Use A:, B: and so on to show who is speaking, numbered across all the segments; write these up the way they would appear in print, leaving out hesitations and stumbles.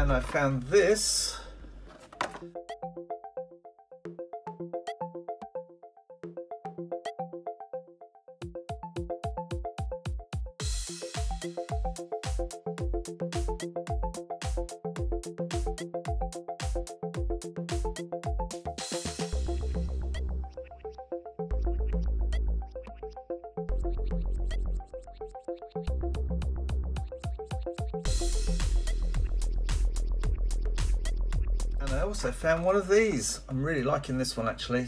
A: And I found this. And I also found one of these. I'm really liking this one actually.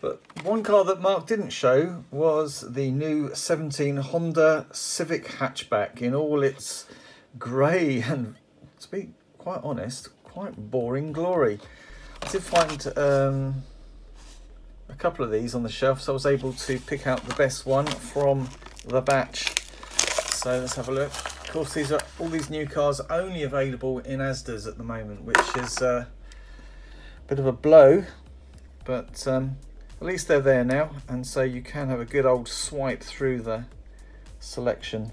A: But one car that Mark didn't show was the new 17 Honda Civic hatchback in all its grey and, to be quite honest, quite boring glory. I did find a couple of these on the shelf, so I was able to pick out the best one from the batch. So let's have a look. Of course, all these new cars are only available in Asda's at the moment, which is a bit of a blow, but at least they're there now, and so you can have a good old swipe through the selection.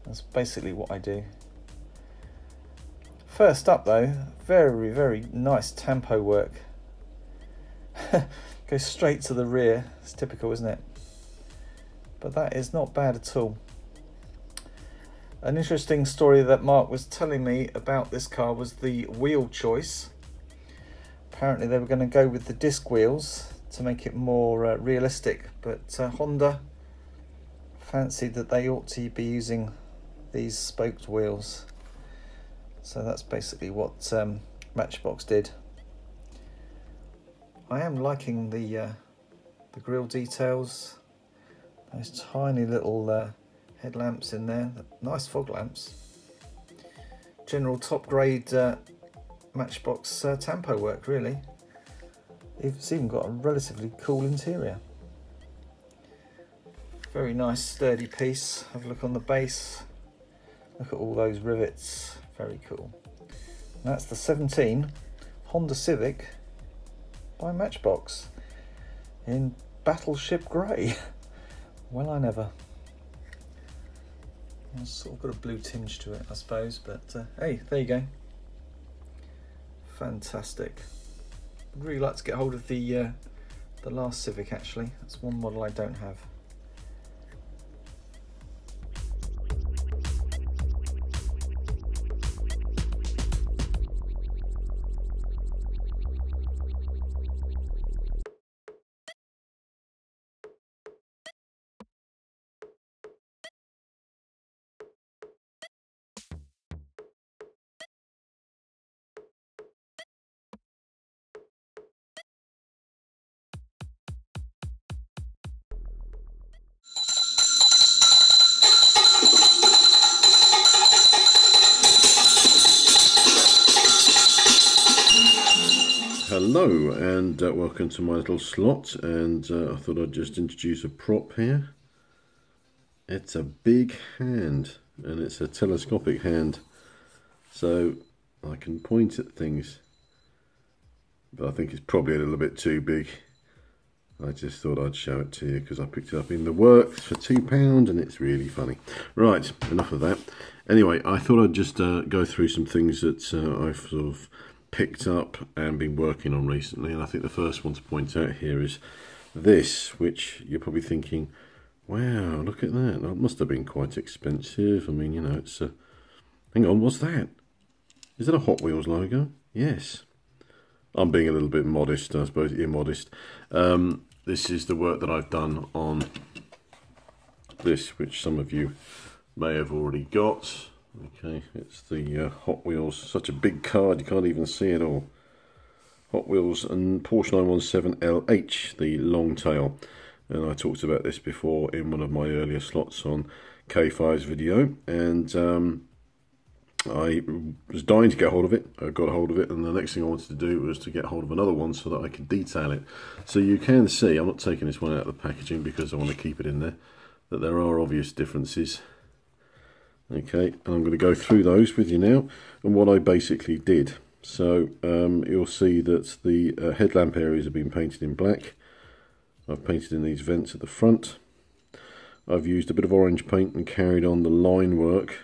A: That's basically what I do. First up though, very, very nice tempo work. Goes straight to the rear. It's typical, isn't it? But that is not bad at all. An interesting story that Mark was telling me about this car was the wheel choice. Apparently they were going to go with the disc wheels to make it more realistic, but Honda fancied that they ought to be using these spoked wheels. So that's basically what Matchbox did. I am liking the grille details, those tiny little headlamps in there, nice fog lamps. General top grade Matchbox tempo work really. It's even got a relatively cool interior. Very nice sturdy piece. Have a look on the base. Look at all those rivets. Very cool. And that's the 17 Honda Civic by Matchbox in Battleship Grey. Well, I never. It's sort of got a blue tinge to it, I suppose, but hey, there you go. Fantastic. I'd really like to get hold of the last Civic actually. That's one model I don't have.
B: Hello and welcome to my little slot, and I thought I'd just introduce a prop here. It's a big hand and it's a telescopic hand, so I can point at things, but I think it's probably a little bit too big. I just thought I'd show it to you because I picked it up in the works for £2 and it's really funny. Right, enough of that. Anyway, I thought I'd just go through some things that I've sort of picked up and been working on recently, and I think the first one to point out here is this, which you're probably thinking, wow, look at that, that must have been quite expensive. I mean, you know, it's hang on, what's that? Is that a Hot Wheels logo? Yes. I'm being a little bit modest, I suppose, immodest. This is the work that I've done on this, which some of you may have already got. Okay, it's the Hot Wheels, such a big card you can't even see it all. Hot Wheels and Porsche 917LH, the long tail. And I talked about this before in one of my earlier slots on K5's video, and I was dying to get hold of it. I got hold of it, and the next thing I wanted to do was to get hold of another one so that I could detail it. So you can see, I'm not taking this one out of the packaging because I want to keep it in there, that there are obvious differences. Okay, and I'm going to go through those with you now, and what I basically did. So you'll see that the headlamp areas have been painted in black. I've painted in these vents at the front. I've used a bit of orange paint and carried on the line work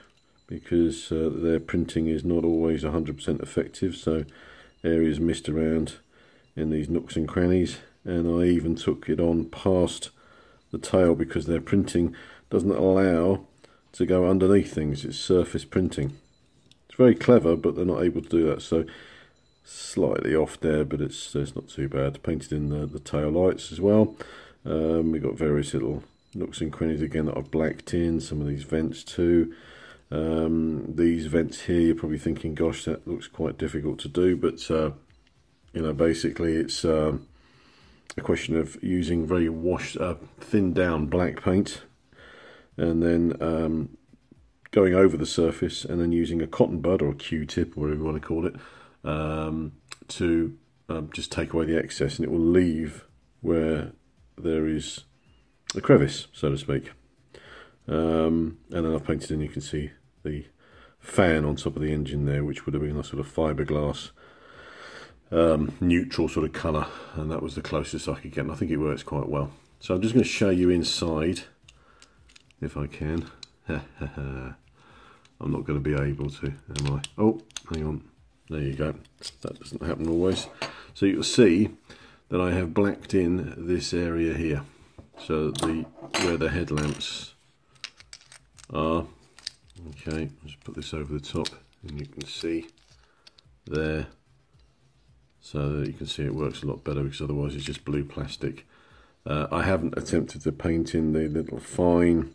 B: because their printing is not always 100% effective, so areas missed around in these nooks and crannies, and I even took it on past the tail because their printing doesn't allow to go underneath things. It's surface printing. It's very clever, but they're not able to do that, so slightly off there, but it's not too bad. Painted in the tail lights as well. We've got various little nooks and crannies again that I've blacked in, some of these vents too. These vents here, you're probably thinking, gosh, that looks quite difficult to do, but you know, basically it's a question of using very thinned down black paint, and then going over the surface, and then using a cotton bud or a Q-tip, or whatever you want to call it, to just take away the excess, and it will leave where there is a crevice, so to speak. And then I've painted in, you can see the fan on top of the engine there, which would have been a sort of fiberglass neutral sort of colour, and that was the closest I could get, and I think it works quite well. So I'm just going to show you inside, if I can. I'm not going to be able to, am I? Oh, hang on. There you go. That doesn't happen always. So you'll see that I have blacked in this area here. So where the headlamps are. Okay, just put this over the top, and you can see there. So that you can see it works a lot better, because otherwise it's just blue plastic. I haven't attempted to paint in the little fine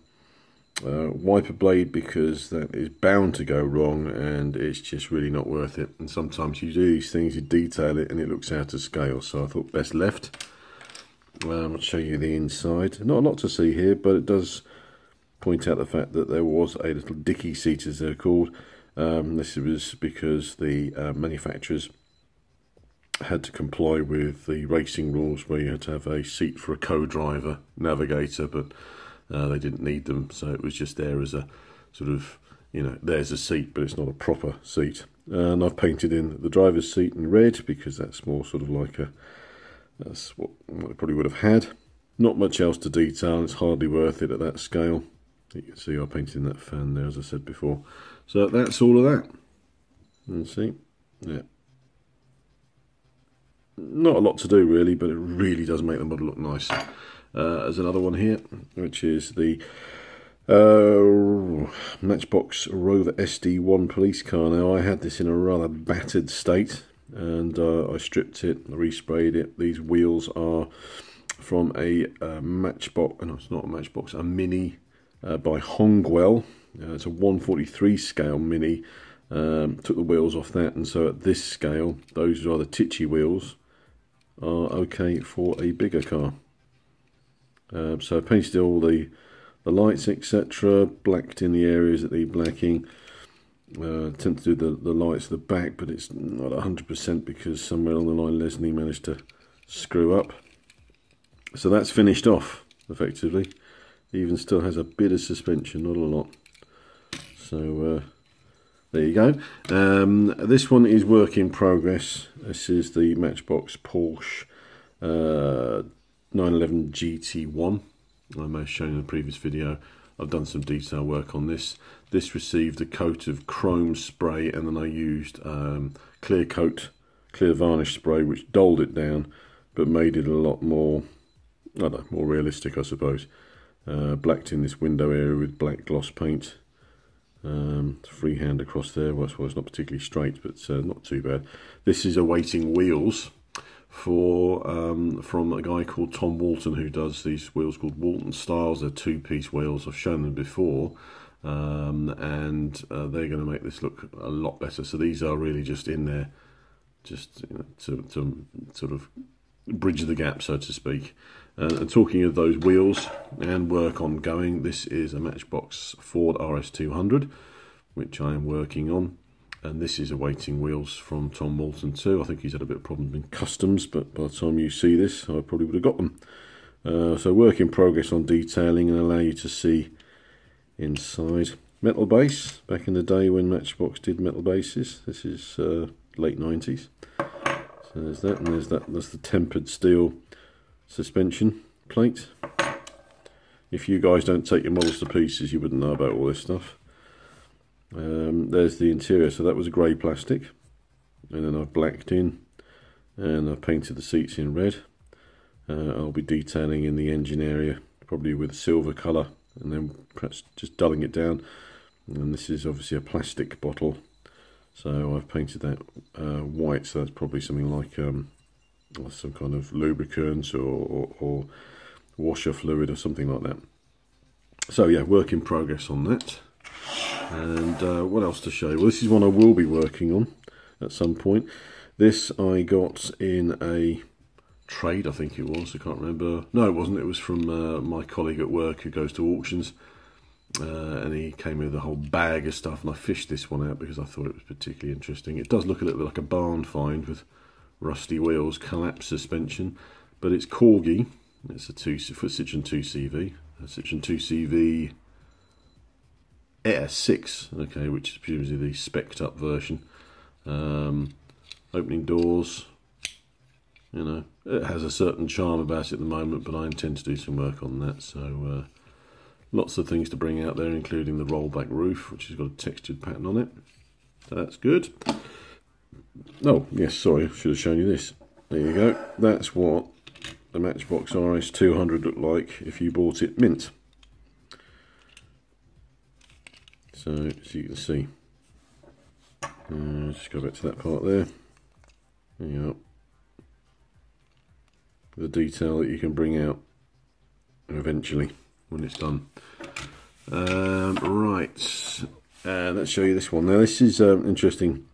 B: wiper blade because that is bound to go wrong, and it's just really not worth it. And sometimes you do these things, you detail it, and it looks out of scale. So I thought best left. I'll show you the inside. Not a lot to see here, but it does point out the fact that there was a little dicky seat, as they're called. This was because the manufacturers had to comply with the racing rules, where you had to have a seat for a co-driver navigator, but they didn't need them, so it was just there as a sort of, you know, there's a seat, but it's not a proper seat. And I've painted in the driver's seat in red because that's more sort of like that's what I probably would have had. Not much else to detail, it's hardly worth it at that scale. You can see I painted in that fan there, as I said before. So that's all of that. And see, yeah. Not a lot to do really, but it really does make the model look nice. There's another one here, which is the Matchbox Rover SD1 police car. Now, I had this in a rather battered state, and I stripped it, resprayed it. These wheels are from a Matchbox, no, it's not a Matchbox, a Mini by Hongwell. It's a 1/43 scale Mini. Took the wheels off that, and so at this scale, those rather titchy wheels are okay for a bigger car. So I painted all the lights, etc., blacked in the areas that need blacking. Attempt to do the lights at the back, but it's not 100% because somewhere along the line Leslie managed to screw up. So that's finished off effectively. Even still has a bit of suspension, not a lot. So there you go. This one is work in progress. This is the Matchbox Porsche 911 GT1. I may have shown in the previous video. I've done some detail work on this. This received a coat of chrome spray, and then I used clear varnish spray, which dulled it down, but made it a lot more, I don't know, more realistic, I suppose. Blacked in this window area with black gloss paint. Freehand across there. Well, it's not particularly straight, but not too bad. This is awaiting wheels for from a guy called Tom Walton, who does these wheels called Walton Styles. They're two-piece wheels. I've shown them before, and they're going to make this look a lot better. So these are really just in there, just, you know, to sort of bridge the gap, so to speak. And talking of those wheels and work ongoing, this is a Matchbox Ford RS200, which I am working on. And this is awaiting wheels from Tom Walton too. I think he's had a bit of problem in customs, but by the time you see this, I probably would have got them. So work in progress on detailing, and allow you to see inside. Metal base, back in the day when Matchbox did metal bases. This is late 90s. So there's that, and there's that. That's the tempered steel suspension plate. If you guys don't take your models to pieces, you wouldn't know about all this stuff. There's the interior, so that was grey plastic, and then I've blacked in, and I've painted the seats in red. I'll be detailing in the engine area, probably with silver colour, and then perhaps just dulling it down. And this is obviously a plastic bottle, so I've painted that white, so that's probably something like some kind of lubricant or washer fluid or something like that. So yeah, work in progress on that. And what else to show you? Well, this is one I will be working on at some point. This I got in a trade, I think it was, I can't remember. No, it wasn't. It was from my colleague at work who goes to auctions, and he came with a whole bag of stuff, and I fished this one out because I thought it was particularly interesting. It does look a little bit like a barn find with rusty wheels, collapsed suspension, but it's Corgi. It's a Citroen 2CV, Citroen 2CV S6, okay, which is presumably the spec'd up version. Opening doors, you know, it has a certain charm about it at the moment, but I intend to do some work on that. So lots of things to bring out there, including the rollback roof, which has got a textured pattern on it. So that's good. Oh, yes, sorry, I should have shown you this. There you go. That's what the Matchbox RS200 looked like if you bought it mint. So, as you can see, just go back to that part there. There you go. The detail that you can bring out eventually when it's done. Right, let's show you this one. Now, this is interesting.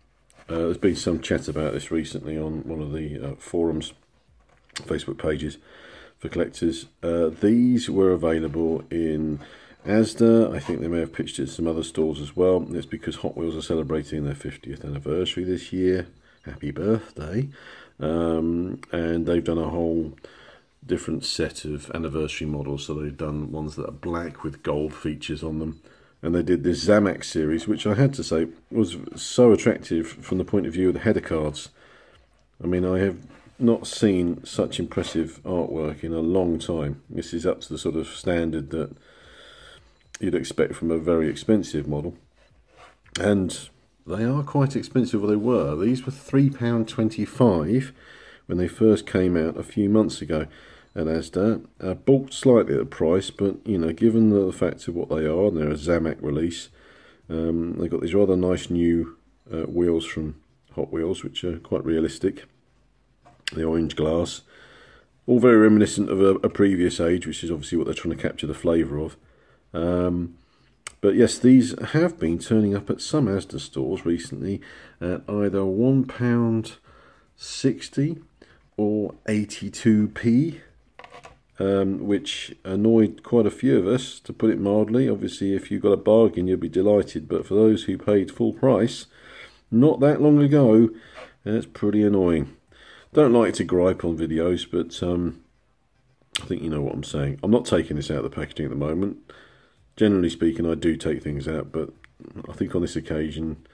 B: There's been some chat about this recently on one of the forums, Facebook pages for collectors. These were available in Asda. I think they may have pitched it to some other stores as well. It's because Hot Wheels are celebrating their 50th anniversary this year. Happy birthday. And they've done a whole different set of anniversary models. So they've done ones that are black with gold features on them. And they did this Zamax series, which I had to say was so attractive from the point of view of the header cards. I mean, I have not seen such impressive artwork in a long time. This is up to the sort of standard that you'd expect from a very expensive model. And they are quite expensive, or they were. These were £3.25 when they first came out a few months ago at Asda. Balked slightly at the price, but you know, given the fact of what they are, and they're a Zamax release, they've got these rather nice new wheels from Hot Wheels, which are quite realistic. The orange glass, all very reminiscent of a previous age, which is obviously what they're trying to capture the flavour of. But yes, these have been turning up at some Asda stores recently at either £1.60 or 82p, which annoyed quite a few of us, to put it mildly. Obviously, if you got a bargain, you'll be delighted, but for those who paid full price not that long ago, that's pretty annoying. Don't like to gripe on videos, but I think you know what I'm saying. I'm not taking this out of the packaging at the moment. Generally speaking, I do take things out, but I think on this occasion,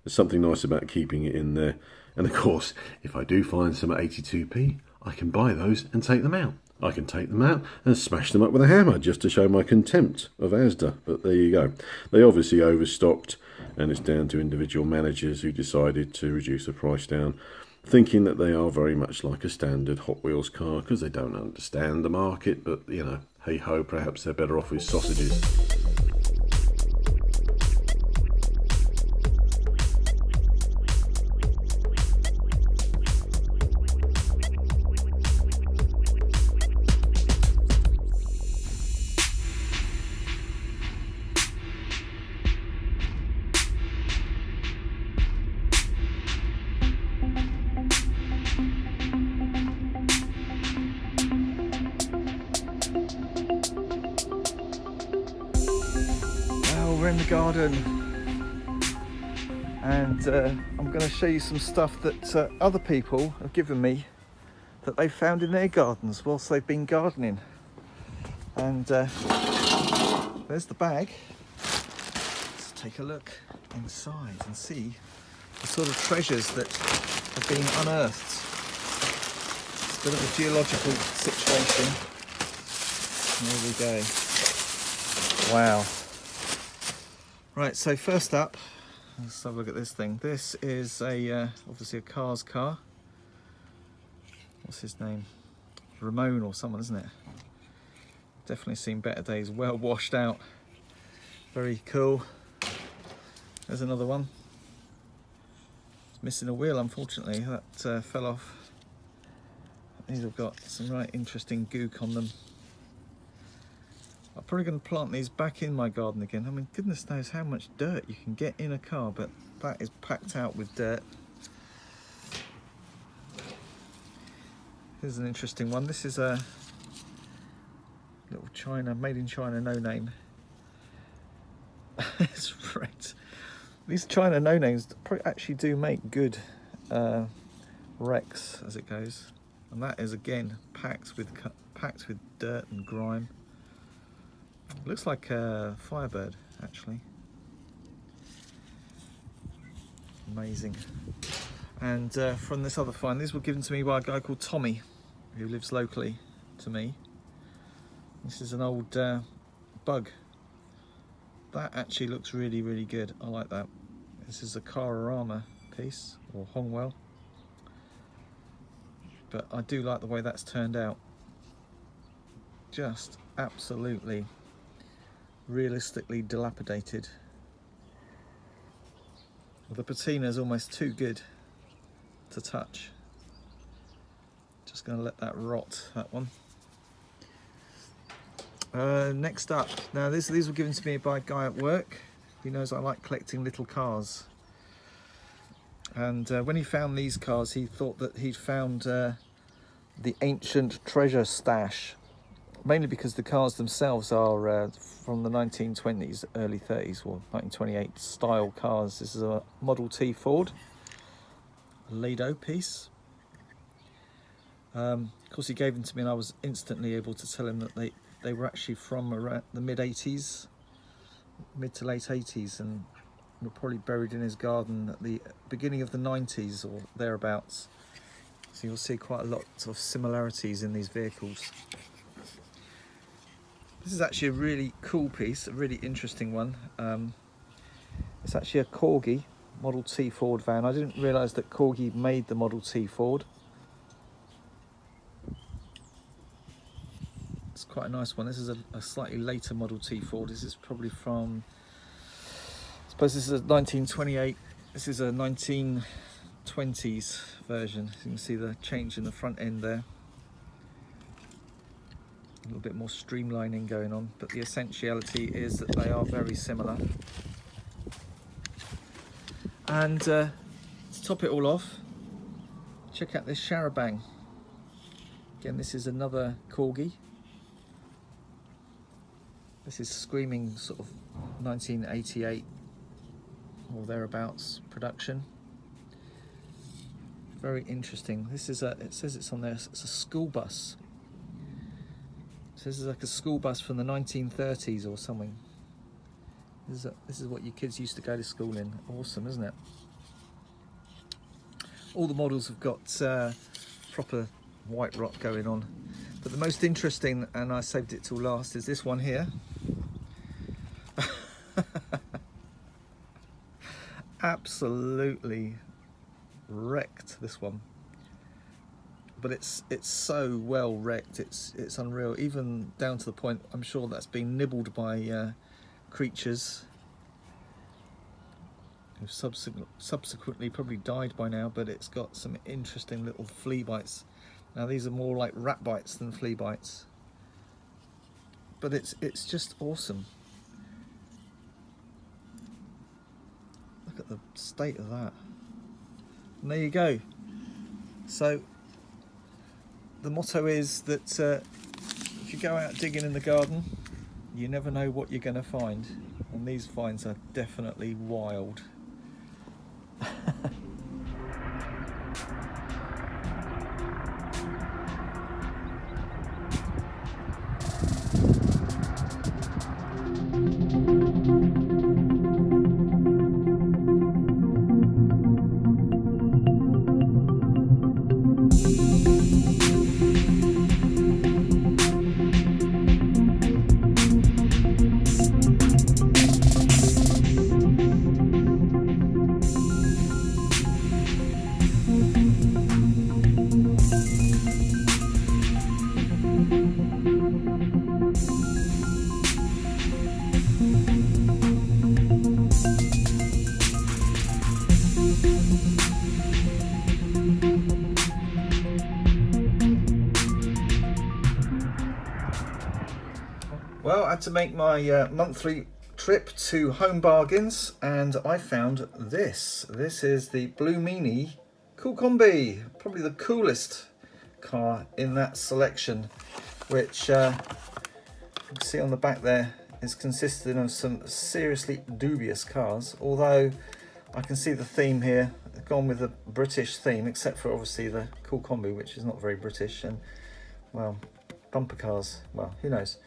B: there's something nice about keeping it in there. And of course, if I do find some at 82p, I can buy those and take them out. I can take them out and smash them up with a hammer just to show my contempt of Asda. But there you go. They obviously overstocked, and it's down to individual managers who decided to reduce the price down, thinking that they are very much like a standard Hot Wheels car because they don't understand the market. But, you know, hey-ho, perhaps they're better off with sausages.
A: Well, we're in the garden, and I'm going to show you some stuff that other people have given me that they found in their gardens whilst they've been gardening. And there's the bag. Let's take a look inside and see the sort of treasures that have been unearthed. It's a bit of a geological situation. There we go. Wow. Right, so first up, let's have a look at this thing. This is a obviously a car's car. What's his name? Ramon or someone, isn't it? Definitely seen better days. Well washed out. Very cool. There's another one. It's missing a wheel, unfortunately. That fell off. These have got some right interesting gook on them. I'm probably going to plant these back in my garden again. I mean, goodness knows how much dirt you can get in a car, but that is packed out with dirt. Here's an interesting one. This is a little China, made in China, no name. It's right. These China no names actually do make good wrecks as it goes, and that is again packed with dirt and grime. Looks like a Firebird, actually. Amazing. And from this other find, these were given to me by a guy called Tommy, who lives locally to me. This is an old bug. That actually looks really, really good. I like that. This is a Haulamania piece, or Hongwell. But I do like the way that's turned out. Just absolutely realistically dilapidated. Well, the patina is almost too good to touch. Just going to let that rot, that one. Next up, now these were given to me by a guy at work. He knows I like collecting little cars. And when he found these cars, he thought that he'd found the ancient treasure stash. Mainly because the cars themselves are from the 1920s, early 30s, or 1928 style cars. This is a Model T Ford, a Lado piece. Of course, he gave them to me, and I was instantly able to tell him that they were actually from around the mid to late 80s, and were probably buried in his garden at the beginning of the 90s or thereabouts. So you'll see quite a lot of similarities in these vehicles. This is actually a really cool piece, a really interesting one. It's actually a Corgi Model T Ford van. I didn't realise that Corgi made the Model T Ford. It's quite a nice one. This is a slightly later Model T Ford. This is probably from, I suppose this is a 1928. This is a 1920s version. So you can see the change in the front end there. A little bit more streamlining going on, but the essentiality is that they are very similar. And to top it all off, check out this Charabang. Again, this is another Corgi. This is screaming sort of 1988 or thereabouts production. Very interesting. This is it says it's on there, it's a school bus. This is like a school bus from the 1930s or something. This is what your kids used to go to school in. Awesome, isn't it? All the models have got proper white rot going on. But the most interesting, and I saved it till last, is this one here. Absolutely wrecked, this one. But it's so well wrecked, it's unreal, even down to the point I'm sure that's been nibbled by creatures who've subsequently probably died by now, but it's got some interesting little flea bites. Now these are more like rat bites than flea bites, but it's just awesome. Look at the state of that. And there you go. So the motto is that if you go out digging in the garden, you never know what you're going to find. and these finds are definitely wild. Well, I had to make my monthly trip to Home Bargains, and I found this. This is the Blue Meanie Cool Combi, probably the coolest car in that selection, which you can see on the back there is consisting of some seriously dubious cars, although I can see the theme here, gone with a British theme, except for obviously the Cool Combi, which is not very British, and well, bumper cars, well, who knows.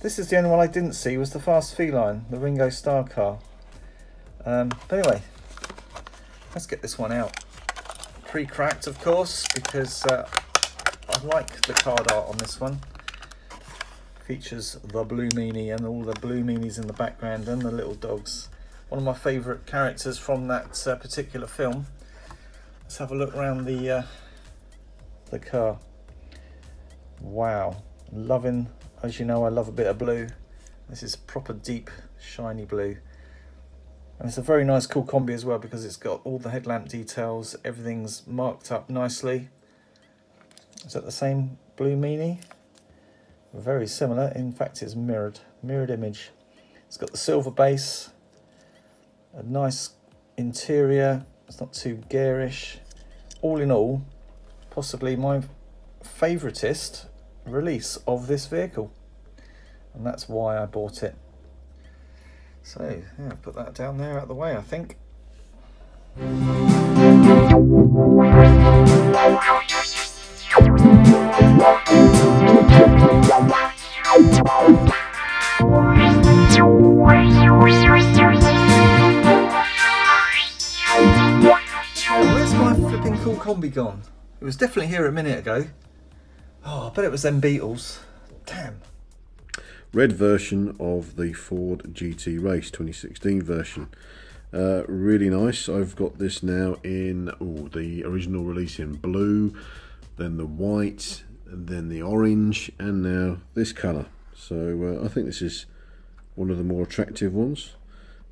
A: This is the only one I didn't see, was the Fast Feline, the Ringo Starr car. But anyway, let's get this one out. Pre-cracked, of course, because I like the card art on this one. Features the Blue Meanie and all the Blue Meanies in the background and the little dogs. One of my favourite characters from that particular film. Let's have a look around the car. Wow, loving. As you know, I love a bit of blue. This is proper deep, shiny blue. And it's a very nice Cool Combi as well, because it's got all the headlamp details. Everything's marked up nicely. Is that the same Blue Meanie? Very similar. In fact, it's mirrored image. It's got the silver base. A nice interior. It's not too garish. All in all, possibly my favouriteest release of this vehicle, and that's why I bought it. So yeah, put that down there out of the way, I think. Where's my flipping Cool Combi gone? It was definitely here a minute ago. Oh, I bet it was them Beatles. Damn.
B: Red version of the Ford GT Race 2016 version. Really nice. I've got this now in the original release in blue, then the white, and then the orange, and now this colour. So I think this is one of the more attractive ones.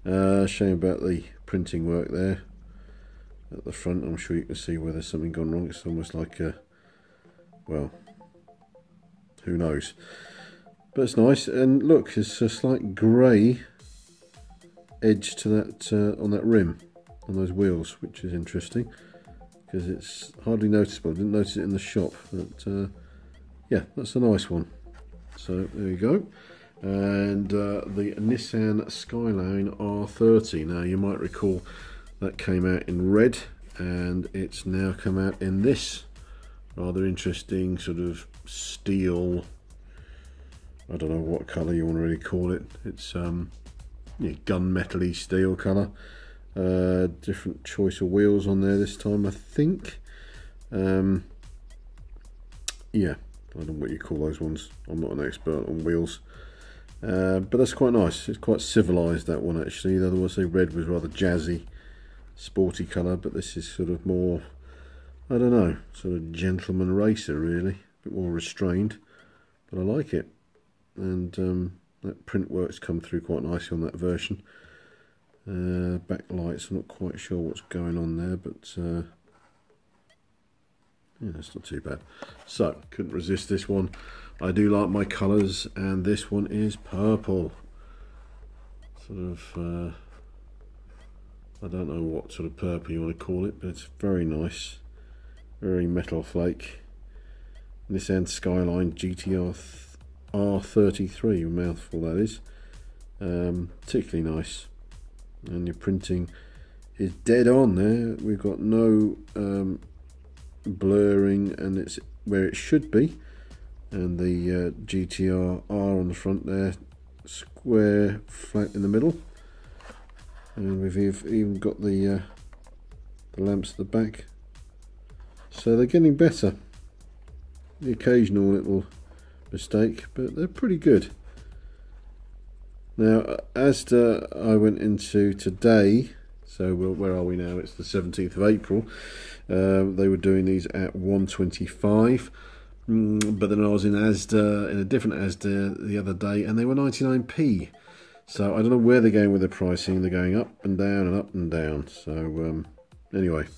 B: Shame about the printing work there at the front. I'm sure you can see where there's something gone wrong. It's almost like a, well, who knows, but it's nice. And look, there's a slight grey edge to that on that rim, on those wheels, which is interesting because it's hardly noticeable. I didn't notice it in the shop, but yeah, that's a nice one. So there you go. And the Nissan Skyline R30. Now you might recall that came out in red, and it's now come out in this rather interesting sort of steel, I don't know what colour you want to really call it. It's yeah, gunmetal-y steel colour. Different choice of wheels on there this time, I think. Yeah, I don't know what you call those ones. I'm not an expert on wheels. But that's quite nice. It's quite civilised, that one, actually. Otherwise, the red was rather jazzy, sporty colour, but this is sort of more, I don't know, sort of gentleman racer, really. A bit more restrained, but I like it. And that print work's come through quite nicely on that version. Backlights, I'm not quite sure what's going on there, but yeah, that's not too bad. So, couldn't resist this one. I do like my colours, and this one is purple. Sort of, I don't know what sort of purple you want to call it, but it's very nice. Very metal flake. Nissan Skyline GTR R33, a mouthful that is. Particularly nice, and your printing is dead on there. We've got no blurring, and it's where it should be. And the GTR R on the front there, square, flat in the middle. And we've even got the lamps at the back. So they're getting better. The occasional little mistake, but they're pretty good. Now, as I went into today, so where are we now? It's the 17th of April. They were doing these at 125. But then I was in Asda, in a different Asda the other day, and they were 99p. So I don't know where they're going with the pricing. They're going up and down and up and down. So anyway,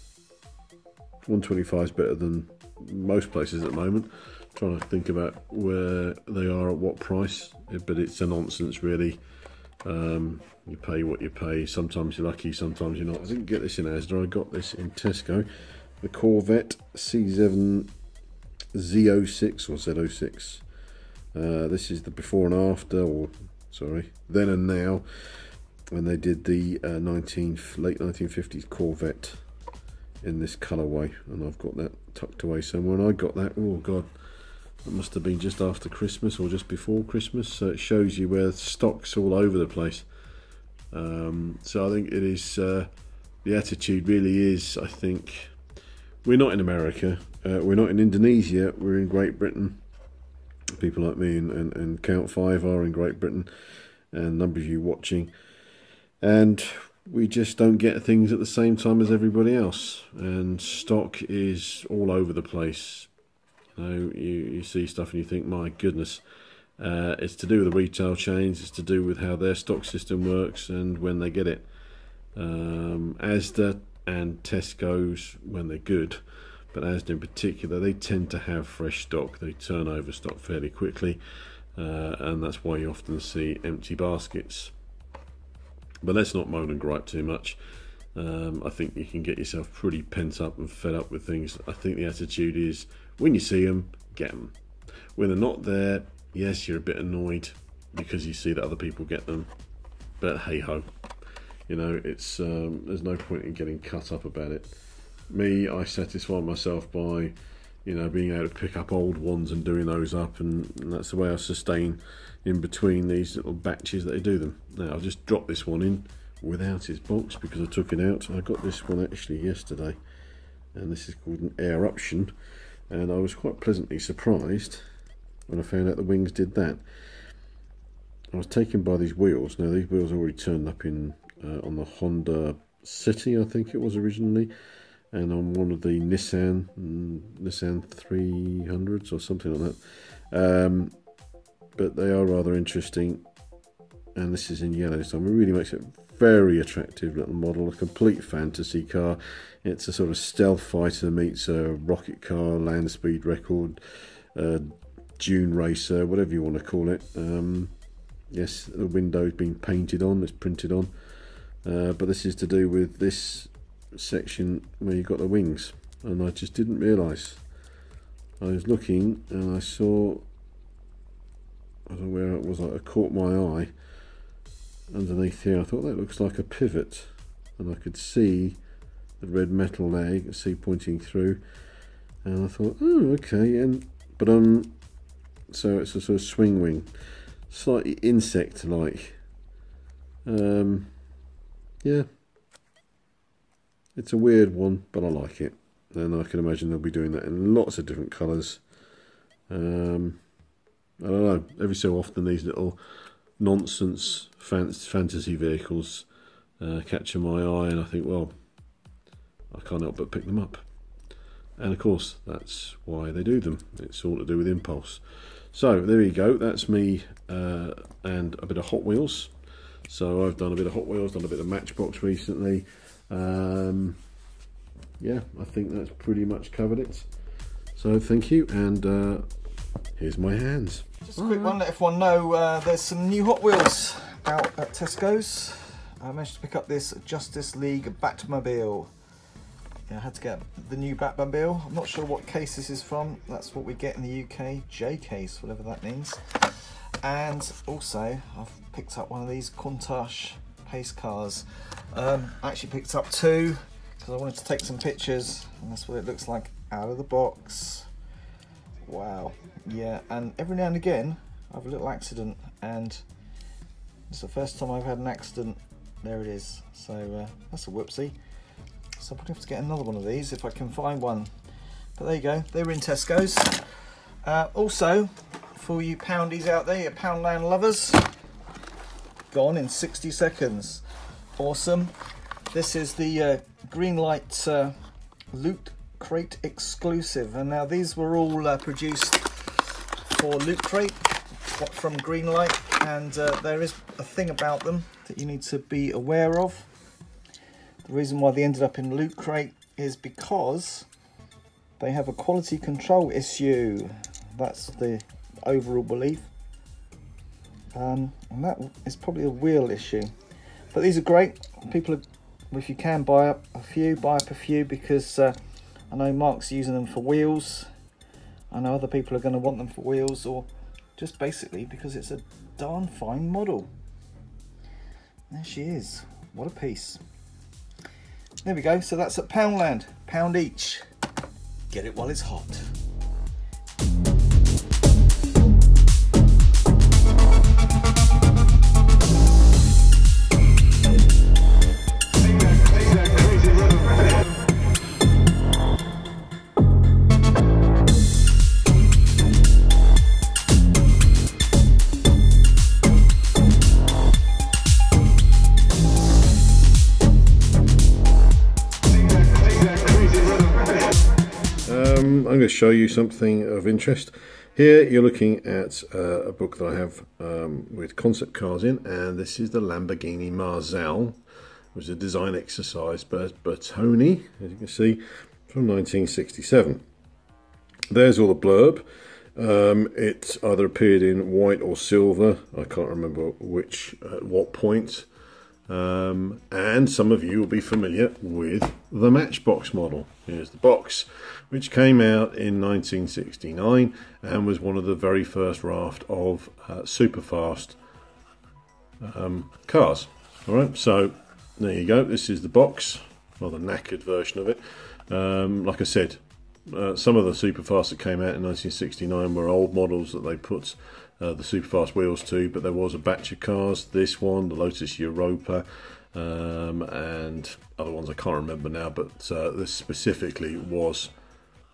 B: 125 is better than most places at the moment. I'm trying to think about where they are at what price, but it's a nonsense really. You pay what you pay. Sometimes you're lucky, sometimes you're not. I didn't get this in Asda. I got this in Tesco. The Corvette C7 Z06 or Z06. This is the before and after, or sorry, then and now, when they did the late 1950s Corvette in this colourway, and I've got that tucked away somewhere. And I got that, oh god, that must have been just after Christmas or just before Christmas. So it shows you where stock's all over the place. So I think it is, the attitude really is, I think, we're not in America, we're not in Indonesia, we're in Great Britain. People like me and Count 5 are in Great Britain, and a number of you watching, and we just don't get things at the same time as everybody else, and stock is all over the place. You know, you see stuff and you think, my goodness. It's to do with the retail chains, it's to do with how their stock system works and when they get it. Asda and Tesco's, when they're good, but Asda in particular, they tend to have fresh stock. They turn over stock fairly quickly, and that's why you often see empty baskets. But let's not moan and gripe too much. I think you can get yourself pretty pent up and fed up with things. I think the attitude is, when you see them, get them. When they're not there, yes, you're a bit annoyed because you see that other people get them, but hey ho. You know, it's there's no point in getting cut up about it. Me, I satisfy myself by, you know, being able to pick up old ones and doing those up, and that's the way I sustain in between these little batches that I do them. Now, I'll just drop this one in without its box because I took it out. I got this one actually yesterday, and this is called an Eruption, and I was quite pleasantly surprised when I found out the wings did that. I was taken by these wheels. Now, these wheels are already turned up in on the Honda City, I think it was originally, and on one of the Nissan 300s or something like that. But they are rather interesting, and this is in yellow, so it really makes it a very attractive little model, a complete fantasy car. It's a sort of stealth fighter meets a rocket car, land speed record, dune racer, whatever you want to call it. Yes, the window's been painted on, it's printed on. But this is to do with this section where you've got the wings, and I just didn't realise. I was looking and I saw, I don't know where it was, it caught my eye underneath here. I thought that looks like a pivot, and I could see the red metal there, you can see pointing through, and I thought, oh okay, but so it's a sort of swing wing, slightly insect like. Yeah, it's a weird one, but I like it, and I can imagine they'll be doing that in lots of different colours. I don't know, every so often these little nonsense fantasy vehicles catch my eye, and I think, well, I can't help but pick them up. And of course, that's why they do them. It's all to do with impulse. So there you go, that's me and a bit of Hot Wheels. So I've done a bit of Hot Wheels, done a bit of Matchbox recently. Yeah, I think that's pretty much covered it. So thank you, and here's my hands.
A: Just a quick one, let everyone know there's some new Hot Wheels out at Tesco's. I managed to pick up this Justice League Batmobile. Yeah, I had to get the new Batmobile. I'm not sure what case this is from. That's what we get in the UK. J case, whatever that means. And also I've picked up one of these Countach pace cars. I actually picked up two because I wanted to take some pictures, and that's what it looks like out of the box. Wow, yeah, and every now and again I have a little accident, and it's the first time I've had an accident. There it is. So that's a whoopsie. So I'm gonna have to get another one of these if I can find one. But there you go, they were in Tesco's. Also, for you poundies out there, your Poundland lovers, gone in 60 seconds. Awesome. This is the Greenlight Loot Crate exclusive, and now these were all produced for Loot Crate from Greenlight, and there is a thing about them that you need to be aware of. The reason why they ended up in Loot Crate is because they have a quality control issue. That's the overall belief, and that is probably a wheel issue. But these are great. People are, if you can, buy up a few, because I know Mark's using them for wheels. I know other people are going to want them for wheels, or just basically because it's a darn fine model. There she is. What a piece. There we go. So that's at Poundland. £1 each. Get it while it's hot.
B: I'm going to show you something of interest. Here you're looking at a book that I have with concept cars in, and this is the Lamborghini Marzal. It was a design exercise by Bertoni, as you can see, from 1967. There's all the blurb. It either appeared in white or silver. I can't remember which at what point. And some of you will be familiar with the Matchbox model. Here's the box, which came out in 1969 and was one of the very first raft of super fast cars. All right, so there you go. This is the box, rather knackered version of it. Like I said, some of the superfast that came out in 1969 were old models that they put the superfast wheels to, but there was a batch of cars, this one, the Lotus Europa, and other ones I can't remember now, but this specifically was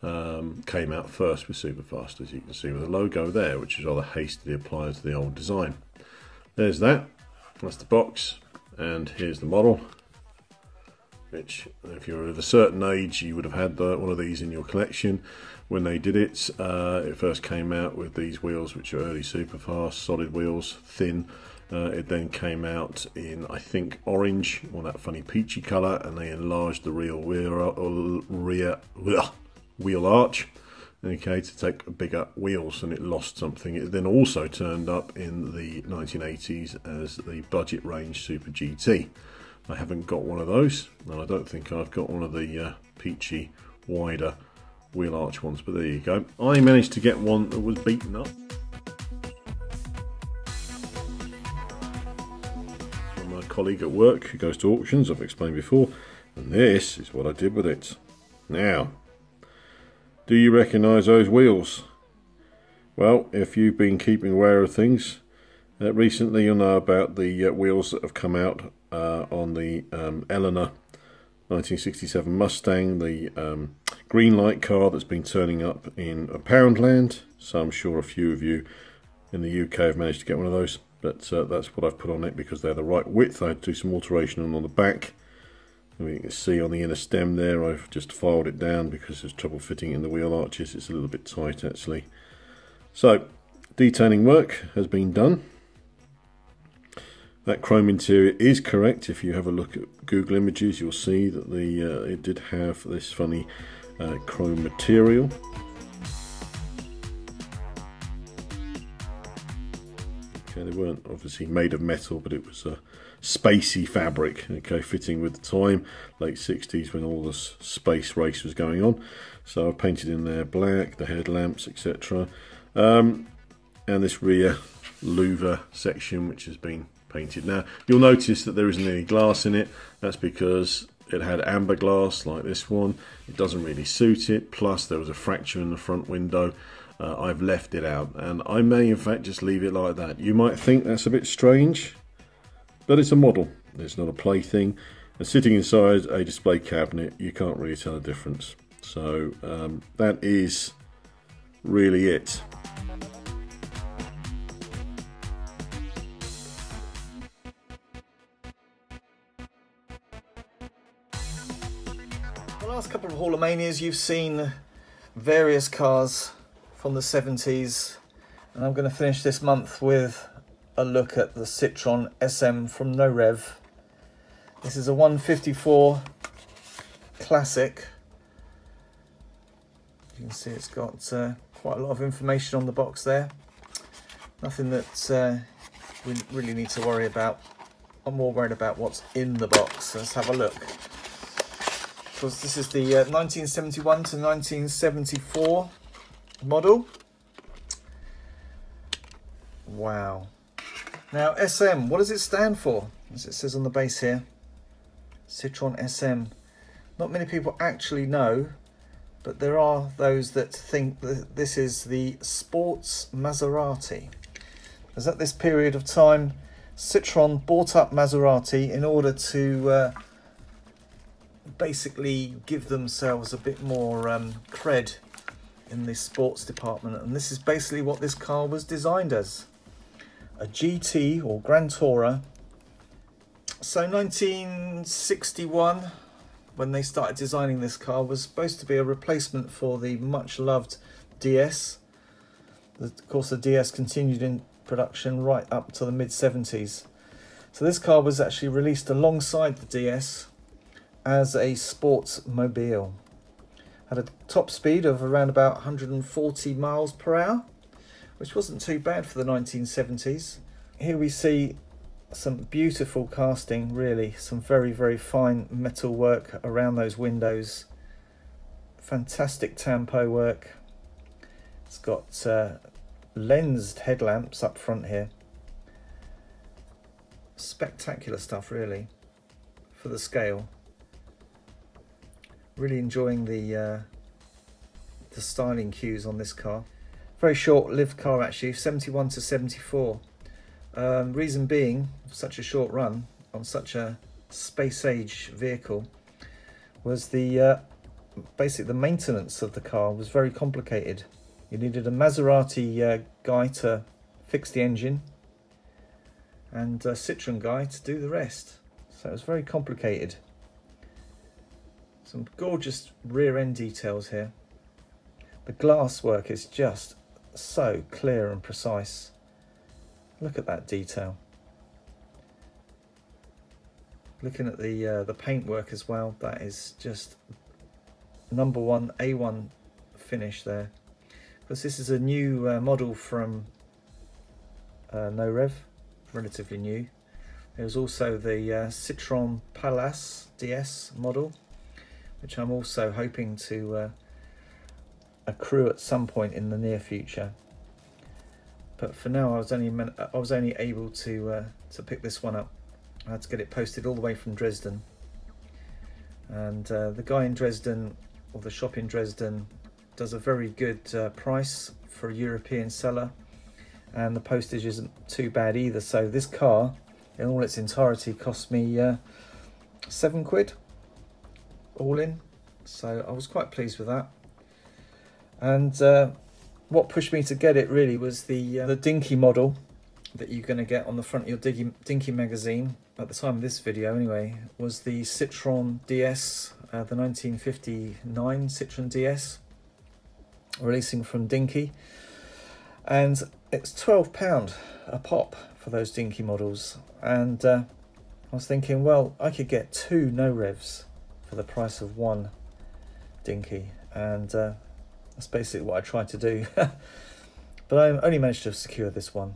B: came out first with superfast, as you can see with the logo there, which is rather hastily applied to the old design. There's that, that's the box, and here's the model, which if you're of a certain age you would have had one of these in your collection when they did it. It first came out with these wheels, which are early superfast, solid wheels, thin. It then came out in, I think, orange, or that funny peachy colour, and they enlarged the rear wheel arch, okay, to take bigger wheels, and it lost something. It then also turned up in the 1980s as the budget range Super GT. I haven't got one of those, and I don't think I've got one of the peachy, wider wheel arch ones, but there you go. I managed to get one that was beaten up from my colleague at work who goes to auctions, I've explained before, and this is what I did with it. Now, do you recognise those wheels? Well, if you've been keeping aware of things recently, you'll know about the wheels that have come out on the Eleanor 1967 Mustang, the Greenlight car that's been turning up in Poundland. So I'm sure a few of you in the UK have managed to get one of those, but that's what I've put on it because they're the right width. I had to do some alteration on the back. And you can see on the inner stem there, I've just filed it down because there's trouble fitting in the wheel arches. It's a little bit tight actually. So detailing work has been done. That chrome interior is correct. If you have a look at Google Images, you'll see that it did have this funny chrome material. Okay, they weren't obviously made of metal, but it was a spacey fabric, okay, fitting with the time, late 60s when all this space race was going on. So I painted in there black, the headlamps, etc. And this rear louver section which has been painted. Now you'll notice that there isn't any glass in it. That's because it had amber glass like this one. It doesn't really suit it, plus there was a fracture in the front window. I've left it out, and I may in fact just leave it like that. You might think that's a bit strange, but it's a model, it's not a plaything, and sitting inside a display cabinet you can't really tell the difference. So that is really it.
A: The last couple of Haulamanias you've seen various cars from the 70s, and I'm going to finish this month with a look at the Citroen SM from No Rev. This is a 154 classic. You can see it's got quite a lot of information on the box there. Nothing that we really need to worry about. I'm more worried about what's in the box. Let's have a look. Of course, this is the 1971 to 1974 model. Wow. Now SM, what does it stand for? As it says on the base here, Citroen SM. Not many people actually know, but there are those that think that this is the Sports Maserati. As at this period of time, Citroen bought up Maserati in order to basically give themselves a bit more cred in the sports department, and this is basically what this car was designed as, a GT or Grand Tourer. So 1961, when they started designing this car, was supposed to be a replacement for the much loved DS. Of course the DS continued in production right up to the mid-70s. So this car was actually released alongside the DS as a sports mobile. Had a top speed of around about 140 miles per hour, which wasn't too bad for the 1970s. Here we see some beautiful casting, really, some very, very fine metal work around those windows. Fantastic tampo work. It's got lensed headlamps up front here. Spectacular stuff, really, for the scale. Really enjoying the styling cues on this car. Very short-lived car actually, 71 to 74. Reason being, such a short run on such a space-age vehicle was the basically the maintenance of the car was very complicated. You needed a Maserati guy to fix the engine and a Citroen guy to do the rest. So it was very complicated. Some gorgeous rear end details here. The glass work is just so clear and precise. Look at that detail. Looking at the paintwork as well, that is just number one, A1 finish there. Because this is a new model from No Rev, relatively new. There's also the Citroen Palace DS model, which I'm also hoping to accrue at some point in the near future. But for now, I was only able to pick this one up. I had to get it posted all the way from Dresden, and the guy in Dresden, or the shop in Dresden, does a very good price for a European seller, and the postage isn't too bad either. So this car, in all its entirety, cost me £7 all in. So I was quite pleased with that. And what pushed me to get it really was the dinky model that you're going to get on the front of your dinky magazine at the time of this video anyway, was the Citroen DS, the 1959 Citroen DS, releasing from Dinky, and it's £12 a pop for those dinky models. And I was thinking, well, I could get 2 No Revs for the price of 1 dinky, and that's basically what I tried to do. But I only managed to secure this one.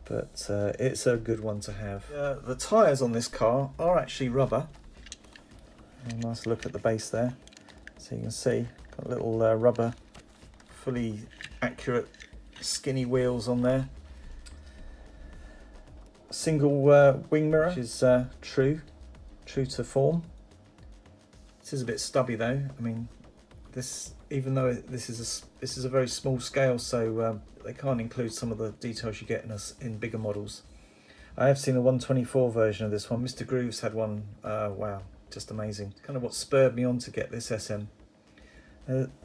A: But it's a good one to have. The tyres on this car are actually rubber. A nice look at the base there. So you can see, got a little rubber, fully accurate skinny wheels on there. Single wing mirror, which is true to form. This is a bit stubby though. I mean, this, even though this is a very small scale, so they can't include some of the details you get in bigger models. I have seen a 124 version of this one. Mr. Grooves had one. Wow, just amazing. Kind of what spurred me on to get this SM.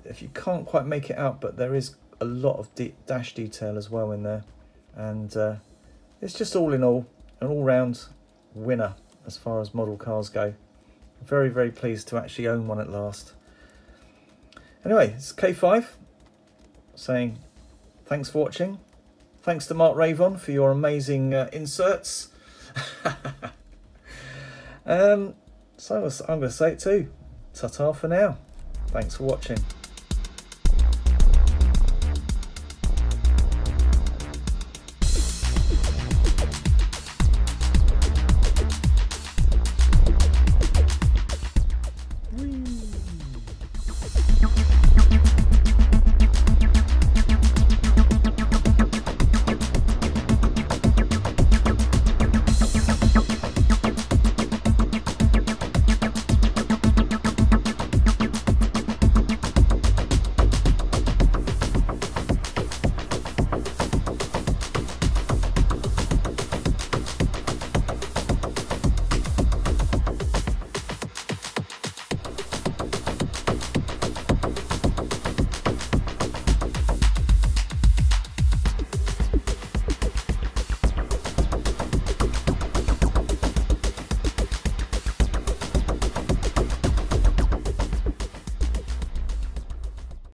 A: If you can't quite make it out, but there is a lot of dash detail as well in there, and it's just all in all an all-round winner as far as model cars go. Very, very pleased to actually own one at last. Anyway, it's K5 saying thanks for watching. Thanks to Mark Ravon for your amazing inserts. So I'm going to say it too. Ta-ta for now. Thanks for watching.